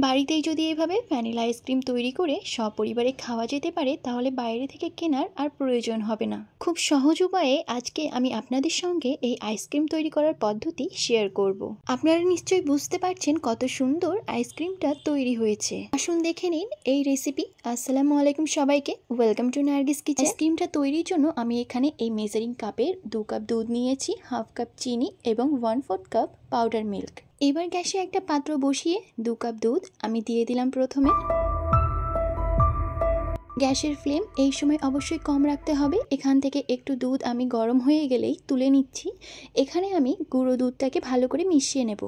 বাড়িতেই যদি এভাবে ভ্যানিলা আইসক্রিম তৈরি করে সপরিবারে খাওয়া যেতে পারে তাহলে বাইরে থেকে কেনার আর প্রয়োজন হবে না। খুব সহজ উপায়ে আজকে আমি আপনাদের সঙ্গে এই আইসক্রিম তৈরি করার পদ্ধতি শেয়ার করব। আপনারা নিশ্চয়ই বুঝতে পারছেন কত সুন্দর আইসক্রিমটা তৈরি হয়েছে। আসুন দেখে নিন এই রেসিপি। আসসালামু আলাইকুম সবাইকে, ওয়েলকাম টু নার্গিস কিচেন। আইসক্রিমটা তৈরির জন্য আমি এখানে এই মেজারিং কাপের 2 কাপ দুধ নিয়েছি, হাফ কাপ চিনি এবং 1/4 কাপ পাউডার মিল্ক। এবার গ্যাসে একটা পাত্র বসিয়ে 2 কাপ দুধ আমি দিয়ে দিলাম। প্রথমে গ্যাসের ফ্লেম এই সময় অবশ্যই কম রাখতে হবে। এখান থেকে একটু দুধ আমি গরম হয়ে গেলেই তুলে নিচ্ছি। এখানে আমি গুঁড়ো দুধটাকে ভালো করে মিশিয়ে নেব।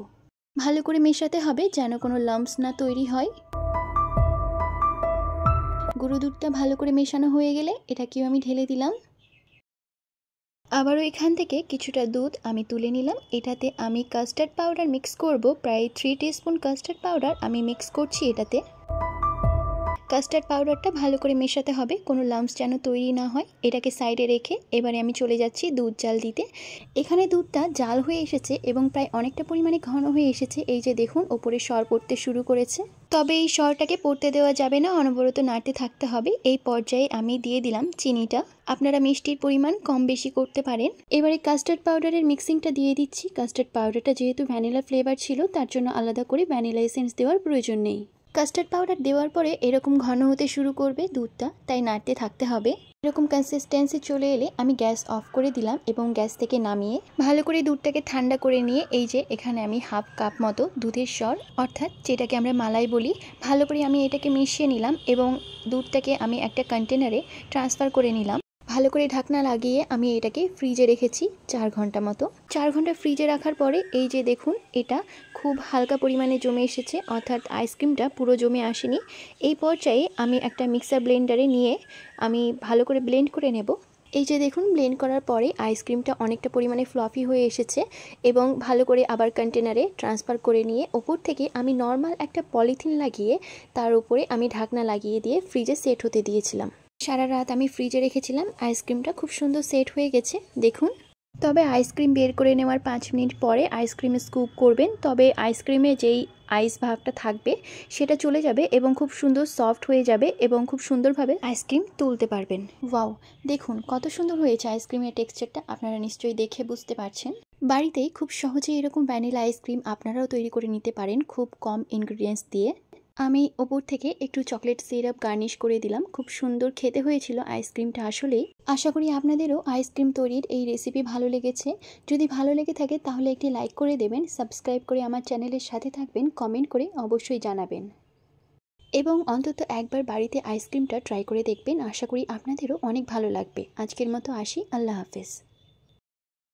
ভালো করে মেশাতে হবে যেন কোনো লাম্পস না তৈরি হয়। গুঁড়ো দুধটা ভালো করে মেশানো হয়ে গেলে এটাকেও আমি ঢেলে দিলাম। আবারও এখান থেকে কিছুটা দুধ আমি তুলে নিলাম। এটাতে আমি কাস্টার্ড পাউডার মিক্স করব। প্রায় 3 টিস্পুন কাস্টার্ড পাউডার আমি মিক্স করছি এটাতে। কাস্টার্ড পাউডারটা ভালো করে মেশাতে হবে, কোনো লাম্পস যেন তৈরি না হয়। এটাকে সাইডে রেখে এবারে আমি চলে যাচ্ছি দুধ জাল দিতে। এখানে দুধটা জাল হয়ে এসেছে এবং প্রায় অনেকটা পরিমাণে ঘন হয়ে এসেছে। এই যে দেখুন ওপরে সর পড়তে শুরু করেছে। তবে এই সরটাকে পড়তে দেওয়া যাবে না, অনবরত নাড়তে থাকতে হবে। এই পর্যায়ে আমি দিয়ে দিলাম চিনিটা। আপনারা মিষ্টির পরিমাণ কম বেশি করতে পারেন। এবারে কাস্টার্ড পাউডারের মিক্সিংটা দিয়ে দিচ্ছি। কাস্টার্ড পাউডারটা যেহেতু ভ্যানিলা ফ্লেভার ছিল তার জন্য আলাদা করে ভ্যানিলা এসেন্স দেওয়ার প্রয়োজন নেই। কাস্টার্ড পাউডার দেওয়ার পরে এরকম ঘন হতে শুরু করবে দুধটা, তাই নাড়তে থাকতে হবে। এরকম কনসিস্টেন্সি চলে এলে আমি গ্যাস অফ করে দিলাম এবং গ্যাস থেকে নামিয়ে ভালো করে দুধটাকে ঠান্ডা করে নিয়ে এই যে এখানে আমি হাফ কাপ মতো দুধের সর, অর্থাৎ যেটাকে আমরা মালাই বলি, ভালো করে আমি এটাকে মিশিয়ে নিলাম এবং দুধটাকে আমি একটা কন্টেনারে ট্রান্সফার করে নিলাম। ভালো করে ঢাকনা লাগিয়ে আমি এটাকে ফ্রিজে রেখেছি 4 ঘন্টা মতো। 4 ঘন্টা ফ্রিজে রাখার পরে এই যে দেখুন এটা খুব হালকা পরিমাণে জমে এসেছে, অর্থাৎ আইসক্রিমটা পুরো জমে আসেনি। এই পর্যায়ে আমি একটা মিক্সার ব্লেন্ডারে নিয়ে আমি ভালো করে ব্লেন্ড করে নেব। এই যে দেখুন ব্লেন্ড করার পরে আইসক্রিমটা অনেকটা পরিমাণে ফ্লফি হয়ে এসেছে এবং ভালো করে আবার কন্টেনারে ট্রান্সফার করে নিয়ে ওপর থেকে আমি নর্মাল একটা পলিথিন লাগিয়ে তার উপরে আমি ঢাকনা লাগিয়ে দিয়ে ফ্রিজে সেট হতে দিয়েছিলাম। সারা রাত আমি ফ্রিজে রেখেছিলাম। আইসক্রিমটা খুব সুন্দর সেট হয়ে গেছে দেখুন। তবে আইসক্রিম বের করে নেওয়ার 5 মিনিট পরে আইসক্রিমে স্কুপ করবেন, তবে আইসক্রিমে যেই আইস ভাবটা থাকবে সেটা চলে যাবে এবং খুব সুন্দর সফট হয়ে যাবে এবং খুব সুন্দরভাবে আইসক্রিম তুলতে পারবেন। ওয়াও, দেখুন কত সুন্দর হয়েছে আইসক্রিমের টেক্সচারটা, আপনারা নিশ্চয়ই দেখে বুঝতে পারছেন। বাড়িতেই খুব সহজে এরকম ভ্যানিলা আইসক্রিম আপনারাও তৈরি করে নিতে পারেন খুব কম ইনগ্রিডিয়েন্টস দিয়ে। আমি ওপর থেকে একটু চকলেট সিরাপ গার্নিশ করে দিলাম। খুব সুন্দর খেতে হয়েছিল আইসক্রিমটা আসলেই। আশা করি আপনাদেরও আইসক্রিম তৈরির এই রেসিপি ভালো লেগেছে। যদি ভালো লেগে থাকে তাহলে একটি লাইক করে দেবেন, সাবস্ক্রাইব করে আমার চ্যানেলের সাথে থাকবেন, কমেন্ট করে অবশ্যই জানাবেন এবং অন্তত একবার বাড়িতে আইসক্রিমটা ট্রাই করে দেখবেন। আশা করি আপনাদেরও অনেক ভালো লাগবে। আজকের মতো আসি, আল্লাহ হাফেজ।